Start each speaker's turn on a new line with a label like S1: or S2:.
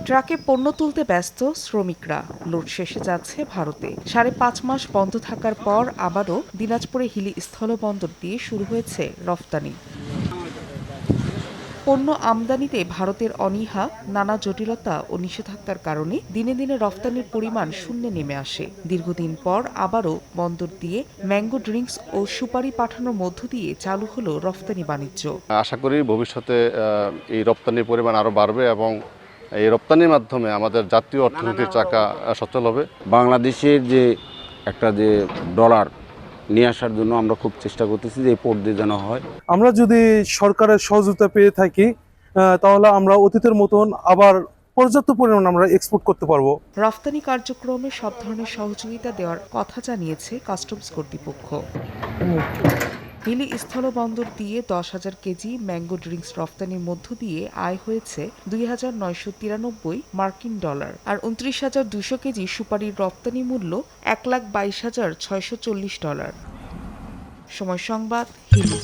S1: ট্রাকে পণ্য তুলতে ব্যস্ত শ্রমিকরা। লোড শেষে যাচ্ছে ভারতে। 5.5 মাস বন্ধ থাকার পর আবারও দিনাজপুরে হিলি স্থলবন্দর দিয়ে শুরু হয়েছে রফতানি। পণ্য আমদানিতে ভারতের অনীহা, নানা জটিলতা ও নিষেধাজ্ঞার কারণে দিনে দিনে রফতানির পরিমাণ শূন্যে নেমে আসে। দীর্ঘদিন পর আবারও বন্দর দিয়ে ম্যাঙ্গো ড্রিঙ্কস ও সুপারি পাঠানোর মধ্য দিয়ে চালু হলো রফতানি বাণিজ্য।
S2: আশা করি ভবিষ্যতে এই রপ্তানির পরিমাণ আরও বাড়বে এবং এই রপ্তানির মাধ্যমে আমাদের জাতীয় অর্থনীতির চাকা সচল হবে।
S3: বাংলাদেশের যে একটা যে ডলার নিয়ে আসার জন্য আমরা খুব চেষ্টা করতেছি যে এই পোর্ট দিয়ে যেন হয়।
S4: আমরা যদি সরকারের সহযোগিতা পেয়ে থাকি তাহলে আমরা অতীতের মতন আবার পর্যাপ্ত পরিমাণ আমরা এক্সপোর্ট করতে পারবো।
S1: রফতানি কার্যক্রমে সব ধরনের সহযোগিতা দেওয়ার কথা জানিয়েছে কাস্টমস কর্তৃপক্ষ। হিলি স্থলবন্দর দিয়ে 10,000 কেজি ম্যাঙ্গো ড্রিঙ্কস রফতানির মধ্য দিয়ে আয় হয়েছে 2,993 মার্কিন ডলার, আর 29,200 কেজি সুপারির রপ্তানি মূল্য 1,22,640 ডলার। সময় সংবাদ, হিলি।